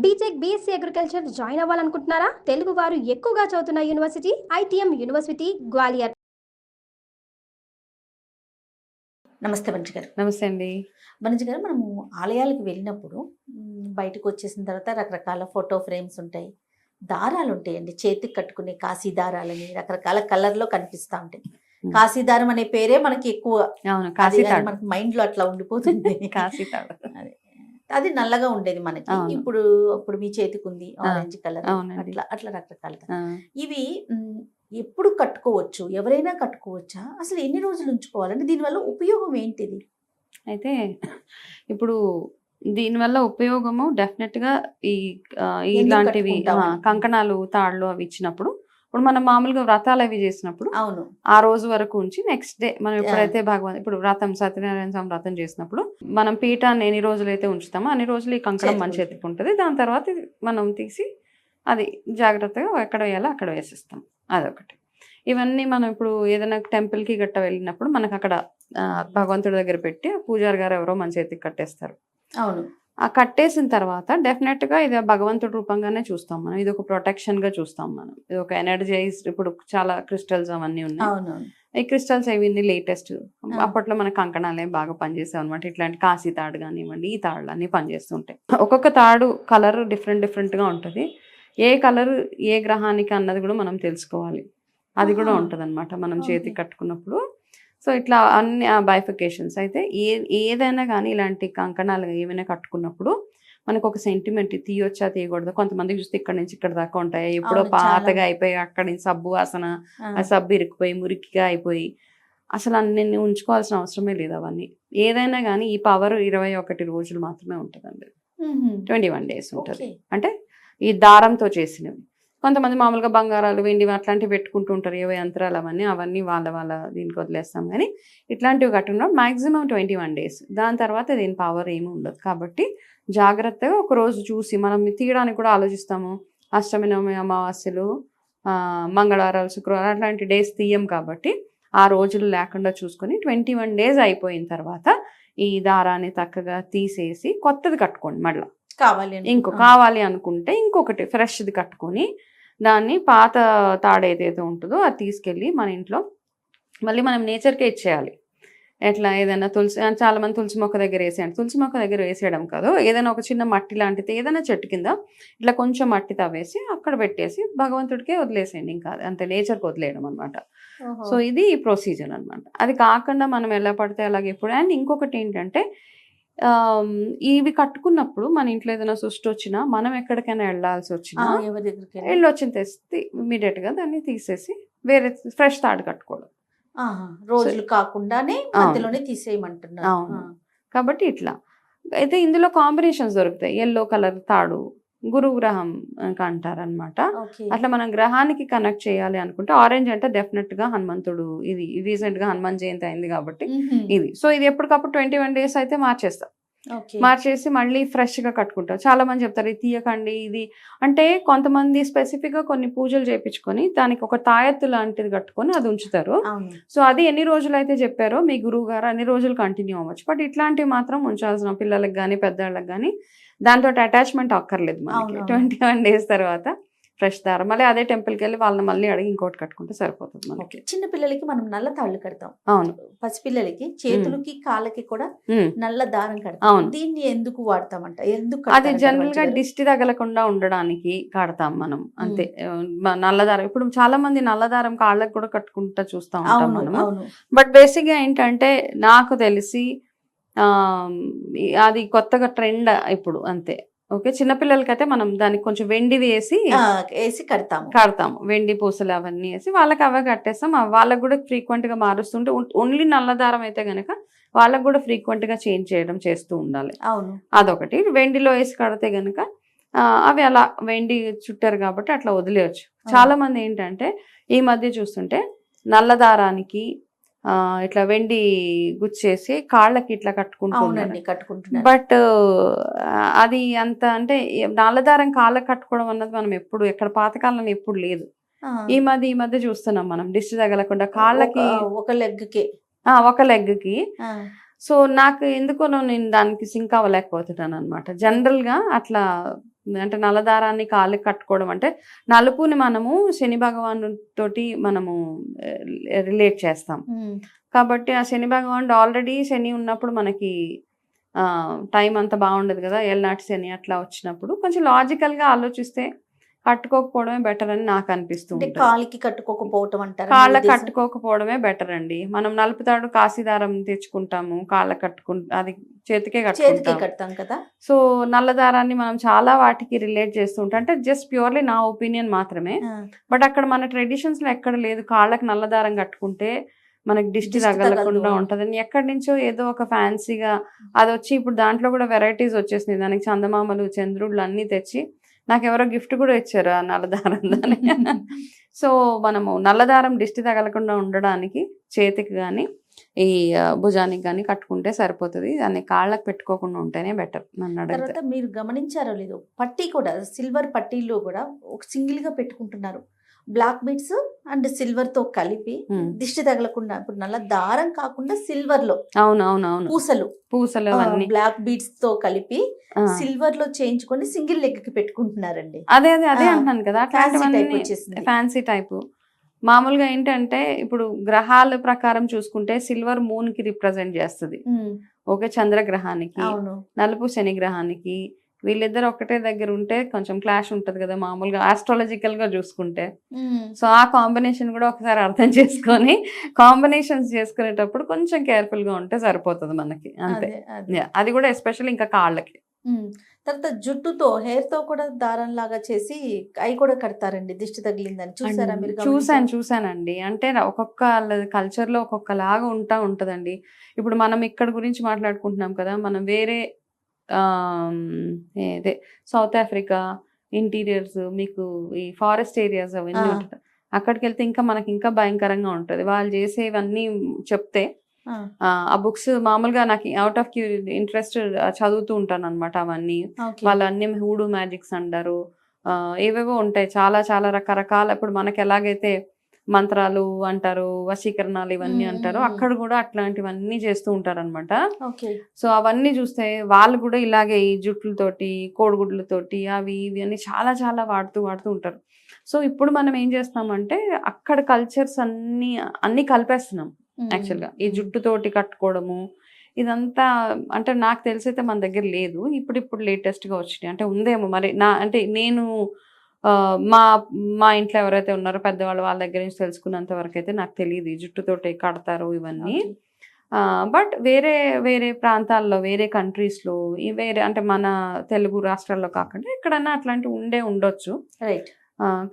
BTech BSc agriculture join అవ్వాలనుకుంటున్నారా? తెలుగు వారు ఎక్కువగా చదువుతున్న యూనివర్సిటీ ఐటీఎం యూనివర్సిటీ గ్వాలియర్. నమస్తే మంచి గారు. నమస్తే అండి. మంచి గారు, మనము ఆలయాలకు వెళ్ళినప్పుడు బయటకు వచ్చేసిన తర్వాత రకరకాల ఫోటో ఫ్రేమ్స్ ఉంటాయి, దారాలు ఉంటాయండి, చేతికి కట్టుకునే కాశీ దారాలని రకరకాల కలర్లో కనిపిస్తూ ఉంటాయి. కాశీ దారం అనే పేరే మనకి ఎక్కువ, అవును, కాశీ తాడు. మనకి మైండ్ లో అట్లా ఉండిపోతుంది. కాశీ తాడు. అది నల్లగా ఉండేది మనకి. అవును. ఇప్పుడు మీ చేతికి ఉంది ఆరెంజ్ కలర్, అవునండి. అట్లా అట్లా రకరకాలుగా. ఇవి ఎప్పుడు కట్టుకోవచ్చు, ఎవరైనా కట్టుకోవచ్చా? అసలు ఎన్ని రోజులు ఉంచుకోవాలంటే దీనివల్ల ఉపయోగం ఏంటిది? అయితే ఇప్పుడు దీనివల్ల ఉపయోగము డెఫినెట్గా ఇలాంటివి కట్టుకుంటామని? కంకణాలు, తాళ్ళు అవి ఇచ్చినప్పుడు, ఇప్పుడు మనం మామూలుగా వ్రతాలు అవి చేసినప్పుడు అవును, ఆ రోజు వరకు ఉంచి నెక్స్ట్ డే మనం ఎప్పుడైతే ఇప్పుడు వ్రతం సత్యనారాయణ స్వామి వ్రతం చేసినప్పుడు మనం పీఠాన్ని ఎన్ని రోజులు అయితే ఉంచుతామో అన్ని రోజులు ఈ కంకణం మన చేతికి ఉంటుంది. దాని తర్వాత మనం తీసి అది జాగ్రత్తగా ఎక్కడ వేయాలో అక్కడ వేసేస్తాం. అదొకటి. ఇవన్నీ మనం ఇప్పుడు ఏదైనా టెంపుల్కి గట్ట వెళ్ళినప్పుడు మనకు అక్కడ భగవంతుడి దగ్గర పెట్టి పూజారి గారు ఎవరో మన చేతికి కట్టేస్తారు. అవును. ఆ కట్టేసిన తర్వాత డెఫినెట్గా ఇది భగవంతుడి రూపంగానే చూస్తాం మనం. ఇది ఒక ప్రొటెక్షన్గా చూస్తాం మనం. ఇది ఒక ఎనర్జైజ్డ్, ఇప్పుడు చాలా క్రిస్టల్స్ అవన్నీ ఉన్నాయి. ఈ క్రిస్టల్స్ అవన్నీ లేటెస్ట్. అప్పట్లో మన కంకణాలే బాగా పనిచేస్తాయి అనమాట. ఇట్లాంటి కాశీ తాడు కానివ్వండి, ఈ తాళ్ళు అన్నీ పనిచేస్తుంటాయి. ఒక్కొక్క తాడు కలర్ డిఫరెంట్గా ఉంటుంది. ఏ కలర్ ఏ గ్రహానికి అన్నది కూడా మనం తెలుసుకోవాలి. అది కూడా ఉంటుంది అనమాట మనం చేతికి కట్టుకున్నప్పుడు. సో ఇట్లా అన్ని బైఫికేషన్స్. అయితే ఏదైనా కానీ ఇలాంటి కంకణాలు ఏమైనా కట్టుకున్నప్పుడు మనకు ఒక సెంటిమెంట్, తీయొచ్చా తీయకూడదు. కొంతమందికి చూస్తే ఇక్కడ నుంచి ఇక్కడ దాకా ఉంటాయి, ఎప్పుడో పాతగా అయిపోయి అక్కడి నుంచి సబ్బు వాసన, ఆ సబ్బు ఇరుక్కుపోయి మురికిగా అయిపోయి అసలు అన్ని ఉంచుకోవాల్సిన అవసరమే లేదు. అవన్నీ ఏదైనా కానీ ఈ పవర్ 21 రోజులు మాత్రమే ఉంటుందండి. 21 days ఉంటుంది. అంటే ఈ దారంతో చేసినవి. కొంతమంది మామూలుగా బంగారాలు, వెండి అట్లాంటివి పెట్టుకుంటూ ఉంటారు, ఏవో యంత్రాలు అవన్నీ వాళ్ళ దీనికి వదిలేస్తాం. కానీ ఇట్లాంటివి కట్టుకున్నప్పుడు మ్యాక్సిమం 21 days. దాని తర్వాత దీని పవర్ ఏమి ఉండదు. కాబట్టి జాగ్రత్తగా ఒక రోజు చూసి మనం తీయడానికి కూడా ఆలోచిస్తాము. అష్టమి, నవమి, అమావాస్యలు, మంగళవారాలు, శుక్రవారం అట్లాంటి డేస్ తీయం. కాబట్టి ఆ రోజులు లేకుండా చూసుకొని 21 days అయిపోయిన తర్వాత ఈ దారాన్ని చక్కగా తీసేసి కొత్తది కట్టుకోండి. మళ్ళీ కావాలి అనుకుంటే ఇంకొకటి ఫ్రెష్ది కట్టుకొని దాన్ని పాత తాడు ఏదైతే ఉంటుందో అది తీసుకెళ్ళి మన ఇంట్లో మళ్ళీ మనం నేచర్కే ఇచ్చేయాలి. ఎట్లా ఏదైనా చాలా మంది తులసి మొక్క దగ్గర వేసేయండి. తులసి మొక్క దగ్గర వేసేయడం కాదు, ఏదైనా ఒక చిన్న మట్టి లాంటిది ఏదైనా చెట్టు కింద ఇట్లా కొంచెం మట్టి తవ్వేసి అక్కడ పెట్టేసి భగవంతుడికే వదిలేసేయండి. ఇంకా అంతే, నేచర్కి వదిలేయడం అనమాట. సో ఇది ప్రొసీజర్ అనమాట. అది కాకుండా మనం ఎలా పడితే అలాగే ఇప్పుడు. అండ్ ఇంకొకటి ఏంటంటే, ఇవి కట్టుకున్నప్పుడు మన ఇంట్లో ఏదైనా సృష్టి వచ్చినా, మనం ఎక్కడికైనా వెళ్ళాల్సి వచ్చినా వెళ్ళొచ్చిన తెస్తే ఇమీడియట్గా దాన్ని తీసేసి వేరే ఫ్రెష్ తాడు కట్టుకోవడం. రోజులు కాకుండానే మధ్యలోనే తీసేయమంటున్నారు. అవును. కాబట్టి ఇట్లా అయితే ఇందులో కాంబినేషన్స్ దొరుకుతాయి. ఎల్లో కలర్ తాడు గురుగ్రహం అంటారనమాట. అట్లా మనం గ్రహానికి కనెక్ట్ చేయాలి అనుకుంటే ఆరెంజ్ అంటే డెఫినెట్గా హనుమంతుడు. ఇది రీసెంట్గా హనుమాన్ జయంతి అయింది కాబట్టి ఇది. సో ఇది ఎప్పటికప్పుడు 21 days అయితే మార్చేసి మళ్ళీ ఫ్రెష్గా కట్టుకుంటారు. చాలా మంది చెప్తారు ఇది తీయకండి ఇది అంటే. కొంతమంది స్పెసిఫిక్గా కొన్ని పూజలు చేయించుకొని దానికి ఒక తాయెత్తు లాంటిది కట్టుకొని అది ఉంచుతారు. సో అది ఎన్ని రోజులు అయితే చెప్పారో మీ గురువు గారు అన్ని రోజులు కంటిన్యూ అవ్వచ్చు. బట్ ఇట్లాంటివి మాత్రం ఉంచాల్సిన, పిల్లలకు కానీ పెద్దవాళ్ళకి కానీ దాంతో అటాచ్మెంట్ అక్కర్లేదు మనకి. 21 days తర్వాత ఫ్రెష్ దారం మళ్ళీ అదే టెంపుల్కి వెళ్ళి వాళ్ళని మళ్ళీ అడిగి ఇంకోటి కట్టుకుంటే సరిపోతుంది మనకి. చిన్న పిల్లలకి మనం నల్ల తాళ్ళు కడతాం. అవును. పసిపిల్లలకి చేతులకి కాళ్ళకి కూడా నల్ల దారం కడతాం. దీన్ని ఎందుకు వాడతామంట? అది జనరల్ గా దిష్టి తగలకుండా ఉండడానికి కడతాం మనం, అంతే. నల్లదారం ఇప్పుడు చాలా మంది నల్లదారం కాళ్ళకి కూడా కట్టుకుంటా చూస్తూ ఉంటాం మనం. బట్ బేసిక్ గా ఏంటంటే నాకు తెలిసి అది కొత్తగా ట్రెండ్ ఇప్పుడు, అంతే. ఓకే, చిన్నపిల్లలకైతే మనం దానికి కొంచెం వెండి వేసి కడతాము. వెండి పూసలు అవన్నీ వేసి వాళ్ళకి అవే కట్టేస్తాం. వాళ్ళకి కూడా ఫ్రీక్వెంట్ గా మారుస్తుంటే, ఓన్లీ నల్లదారం అయితే గనక వాళ్ళకి కూడా ఫ్రీక్వెంట్ గా చేస్తూ ఉండాలి. అదొకటి. వెండిలో వేసి కడితే గనక అవి అలా వెండి చుట్టారు కాబట్టి అట్లా వదిలేయచ్చు. చాలా మంది ఏంటంటే ఈ మధ్య చూస్తుంటే నల్లదారానికి ఇట్లా వెండి గుచ్చేసి కాళ్ళకి ఇట్లా కట్టుకుంటున్నారు. బట్ అది అంత అంటే నల్లదారం కాళ్ళకి కట్టుకోవడం అన్నది మనం ఎప్పుడు ఎక్కడ పాతకాలంలో ఎప్పుడు లేదు. ఈ మధ్య చూస్తున్నాం మనం దిష్టి తగలకుండా కాళ్ళకి ఒక లెగ్కి. సో నాకు ఎందుకో నేను దానికి సింక్ అవ్వలేకపోతున్నాను అనమాట. జనరల్ గా అట్లా అంటే నల్లదారాన్ని కాళ్ళకి కట్టుకోవడం అంటే నలుపుని మనము శని భగవాను తోటి మనము రిలేట్ చేస్తాం. కాబట్టి ఆ శని భగవానుడు ఆల్రెడీ శని ఉన్నప్పుడు మనకి టైం అంత బాగుండదు కదా, ఏళ్ళనాటి శని అట్లా వచ్చినప్పుడు కొంచెం లాజికల్గా ఆలోచిస్తే కట్టుకోకపోవడమే బెటర్ అని నాకు అనిపిస్తుంది. కాలికి కట్టుకోకపోవటం అంటారు, కాళ్ళకి కట్టుకోకపోవడమే బెటర్ అండి. మనం నలుపుతాడు కాశీదారం తెచ్చుకుంటాము, కాళ్ళకి అది చేతికే కడతాం కదా. సో నల్లదారాన్ని మనం చాలా వాటికి రిలేట్ చేస్తూ ఉంటాం. అంటే జస్ట్ ప్యూర్లీ నా ఒపీనియన్ మాత్రమే. బట్ అక్కడ మన ట్రెడిషన్స్ లో ఎక్కడ లేదు కాళ్ళకి నల్లదారం కట్టుకుంటే మనకి దిష్టి తగలకుండా ఉంటుందని. ఎక్కడి నుంచో ఏదో ఒక ఫ్యాన్సీగా అది వచ్చి ఇప్పుడు దాంట్లో కూడా వెరైటీస్ వచ్చేసినాయి. దానికి చందమామలు చంద్రుళ్ళు అన్ని తెచ్చి నాకు ఎవరో గిఫ్ట్ కూడా ఇచ్చారు ఆ నల్లదారం దాన్ని. సో మనము నల్లదారం దిష్టి తగలకుండా ఉండడానికి చేతికి కానీ ఈ భుజానికి కానీ కట్టుకుంటే సరిపోతుంది. దాన్ని కాళ్ళకి పెట్టుకోకుండా ఉంటేనే బెటర్ నన్ను అడిగితే. తర్వాత మీరు గమనించారో లేదో, పట్టీ కూడా సిల్వర్ పట్టీలో కూడా ఒక సింగిల్ గా పెట్టుకుంటున్నారు. బ్లాక్ బీడ్స్ అండ్ సిల్వర్ తో కలిపి దిష్టి తగలకుండా. ఇప్పుడు నల్ల దారం కాకుండా సిల్వర్ లో అవునవునవును పూసలు అవన్నీ బ్లాక్ బీడ్స్ తో కలిపి సిల్వర్ లో చేయించుకొని సింగిల్ లెగ్ కి పెట్టుకుంటున్నారండి. అదే అంటున్నాను కదా, ఫ్యాన్సీ టైప్. మామూలుగా ఏంటంటే ఇప్పుడు గ్రహాల ప్రకారం చూసుకుంటే సిల్వర్ మూన్ కి రిప్రజెంట్ చేస్తుంది. ఓకే, చంద్రగ్రహానికి, నలుపు శని గ్రహానికి. వీళ్ళిద్దరు ఒకటే దగ్గర ఉంటే కొంచెం క్లాష్ ఉంటది కదా మామూలుగా ఆస్ట్రాలజికల్ గా చూసుకుంటే. సో ఆ కాంబినేషన్ కూడా ఒకసారి అర్థం చేసుకొని కాంబినేషన్స్ చేసుకునేటప్పుడు కొంచెం కేర్ఫుల్ గా ఉంటే సరిపోతుంది మనకి, అంతే. అది కూడా ఎస్పెషల్లీ ఇంకా కాళ్ళకి. తర్వాత జుట్టుతో హెయిర్ తో కూడా దారం లాగా చేసి అవి కూడా కడతారండి దిష్టి తగిలిందని. చూసారా మీరు? చూసానండి. అంటే ఒక్కొక్క కల్చర్ లో ఒక్కొక్క లాగా ఉంటదండి. ఇప్పుడు మనం ఇక్కడ గురించి మాట్లాడుకుంటున్నాం కదా, మనం వేరే అదే సౌత్ ఆఫ్రికా ఇంటీరియర్స్ మీకు ఈ ఫారెస్ట్ ఏరియాస్ అవన్నీ ఉంటుంది. అక్కడికి వెళ్తే ఇంకా మనకి ఇంకా భయంకరంగా ఉంటది. వాళ్ళు చేసేవన్నీ చెప్తే ఆ బుక్స్ మామూలుగా నాకు అవుట్ ఆఫ్ ఇంట్రెస్ట్ చదువుతూ ఉంటాను అనమాట. అవన్నీ వాళ్ళన్నీ హూడు మ్యాజిక్స్ అంటారు, ఏవేవో ఉంటాయి చాలా చాలా రకరకాల. ఇప్పుడు మనకి ఎలాగైతే మంత్రాలు అంటారు, వశీకరణాలు ఇవన్నీ అంటారు, అక్కడ కూడా అట్లాంటివన్నీ చేస్తూ ఉంటారు అనమాట. సో అవన్నీ చూస్తే వాళ్ళు కూడా ఇలాగే ఈ జుట్లతోటి కోడిగుడ్లతోటి అవి ఇవి అన్ని చాలా చాలా వాడుతూ ఉంటారు. సో ఇప్పుడు మనం ఏం చేస్తామంటే అక్కడ కల్చర్స్ అన్ని కలిపేస్తున్నాం యాక్చువల్గా. ఈ జుట్టుతోటి కట్టుకోవడము ఇదంతా అంటే నాకు తెలిసైతే మన దగ్గర లేదు. ఇప్పుడు లేటెస్ట్గా వచ్చినాయి. అంటే ఉందేమో మరి, అంటే నేను మా ఇంట్లో ఎవరైతే ఉన్నారో పెద్దవాళ్ళు వాళ్ళ దగ్గర నుంచి తెలుసుకున్నంత వరకు అయితే నాకు తెలియదు ఈ జుట్టుతోటి కడతారు ఇవన్నీ. బట్ వేరే ప్రాంతాల్లో వేరే కంట్రీస్లో వేరే అంటే మన తెలుగు రాష్ట్రాల్లో కాకుండా ఎక్కడన్నా అట్లాంటివి ఉండొచ్చు. రైట్.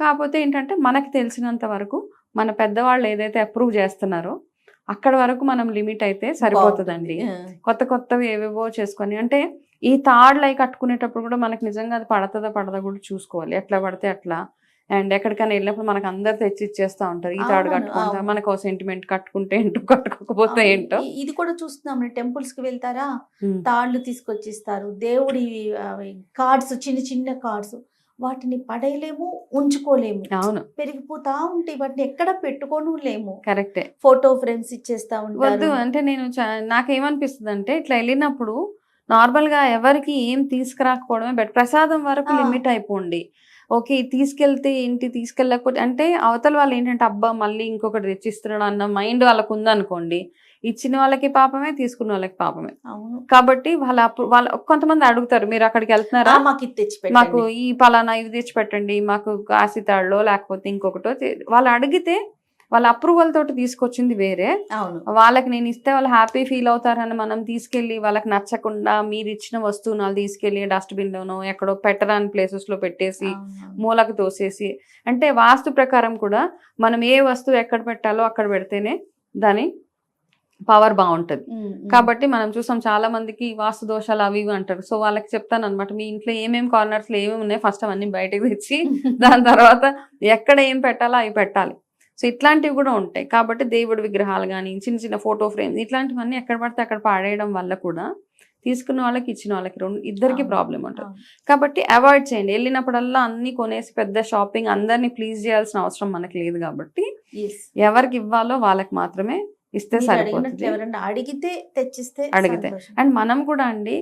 కాకపోతే ఏంటంటే మనకి తెలిసినంత వరకు మన పెద్దవాళ్ళు ఏదైతే అప్రూవ్ చేస్తున్నారో అక్కడ వరకు మనం లిమిట్ అయితే సరిపోతుందండి. కొత్తవి ఏవేవో చేసుకొని అంటే ఈ తాడులు అవి కట్టుకునేటప్పుడు కూడా మనకి నిజంగా అది పడదా కూడా చూసుకోవాలి. ఎట్లా పడితే అట్లా. అండ్ ఎక్కడికైనా వెళ్ళినప్పుడు మనకు అందరు తెచ్చి ఇచ్చేస్తా ఉంటారు. ఈ తాడు కట్టుకుంటా మనకు ఒక సెంటిమెంట్, కట్టుకుంటే ఏంటో కట్టుకోకపోతే ఏంటో. ఇది కూడా చూస్తున్నాం, టెంపుల్స్ కి వెళ్తారా తాళ్ళు తీసుకొచ్చిస్తారు, దేవుడి కార్డ్స్, చిన్న కార్డ్స్, వాటిని పడేయలేము, ఉంచుకోలేము. అవును, పెరిగిపోతా ఉంటాయి, వాటిని ఎక్కడ పెట్టుకోను లేము. కరెక్టే. ఫోటో ఫ్రేమ్స్ ఇచ్చేస్తా ఉంటారు. అంటే నాకేమనిపిస్తుంది అంటే ఇట్లా వెళ్ళినప్పుడు నార్మల్ గా ఎవరికి ఏం తీసుకురాకపోవడమే బెటర్. ప్రసాదం వరకు లిమిట్ అయిపోండి. ఓకే, తీసుకెళ్తే ఏంటి, తీసుకెళ్ళకపోతే అంటే అవతల వాళ్ళు ఏంటంటే అబ్బా మళ్ళీ ఇంకొకటి తెచ్చిస్తున్నాడు అన్న మైండ్ వాళ్ళకు ఉందనుకోండి, ఇచ్చిన వాళ్ళకి పాపమే, తీసుకున్న వాళ్ళకి పాపమే. కాబట్టి వాళ్ళ కొంతమంది అడుగుతారు, మీరు అక్కడికి వెళ్తున్నారా, మాకు ఈ పలానా ఇవి తెచ్చి పెట్టండి, మాకు కాశీతాడులో లేకపోతే ఇంకొకటో. వాళ్ళు అడిగితే వాళ్ళ అప్రూవల్ తోటి తీసుకొచ్చింది వేరే. వాళ్ళకి నేను ఇస్తే వాళ్ళు హ్యాపీ ఫీల్ అవుతారని మనం తీసుకెళ్లి వాళ్ళకి నచ్చకుండా మీరు ఇచ్చిన వస్తువును వాళ్ళు తీసుకెళ్లి డస్ట్బిన్ లోనో ఎక్కడో పెట్టరాని ప్లేసెస్ లో పెట్టేసి మూలకు తోసేసి. అంటే వాస్తు ప్రకారం కూడా మనం ఏ వస్తువు ఎక్కడ పెట్టాలో అక్కడ పెడితేనే దాని పవర్ బాగుంటది. కాబట్టి మనం చూసాం చాలా మందికి వాస్తు దోషాలు అవి ఇవి అంటారు. సో వాళ్ళకి చెప్తాను అనమాట, మీ ఇంట్లో ఏమేమి కార్నర్స్ లో ఏమేమి ఉన్నాయి ఫస్ట్ అవన్నీ బయటకు తెచ్చి దాని తర్వాత ఎక్కడ ఏం పెట్టాలో అవి పెట్టాలి. సో ఇట్లాంటివి కూడా ఉంటాయి. కాబట్టి దేవుడి విగ్రహాలు కానీ చిన్న ఫోటో ఫ్రేమ్స్ ఇట్లాంటివన్నీ ఎక్కడ పడితే అక్కడ పాడేయడం వల్ల కూడా తీసుకున్న వాళ్ళకి ఇచ్చిన వాళ్ళకి ఇద్దరికి ప్రాబ్లం ఉంటుంది. కాబట్టి అవాయిడ్ చేయండి. వెళ్ళినప్పుడల్లా అన్ని కొనేసి పెద్ద షాపింగ్ అందరినీ ప్లీజ్ చేయాల్సిన అవసరం మనకి లేదు. కాబట్టి ఎవరికి ఇవ్వాలో వాళ్ళకి మాత్రమే ఇస్తే సరిపోతుంది. అడిగితే అండ్ మనం కూడా అండి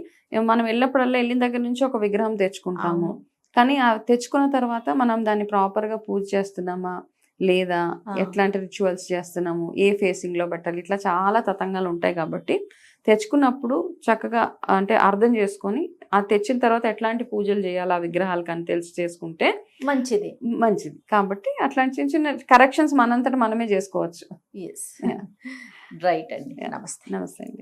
మనం వెళ్ళినప్పుడల్లా వెళ్ళిన దగ్గర నుంచి ఒక విగ్రహం తెచ్చుకుంటాము. కానీ తెచ్చుకున్న తర్వాత మనం దాన్ని ప్రాపర్గా పూజ చేస్తున్నామా లేదా, ఎట్లాంటి రిచువల్స్ చేస్తున్నాము, ఏ ఫేసింగ్ లో పెట్టాలి, ఇట్లా చాలా తతంగాలు ఉంటాయి. కాబట్టి తెచ్చుకున్నప్పుడు చక్కగా అంటే అర్థం చేసుకొని ఆ తెచ్చిన తర్వాత ఎట్లాంటి పూజలు చేయాలి ఆ విగ్రహాలకు అని తెలిసి చేసుకుంటే మంచిది. కాబట్టి అట్లాంటి చిన్న చిన్న కరెక్షన్స్ మనంతట మనమే చేసుకోవచ్చు. రైట్ అండి. నమస్తే. నమస్తే అండి.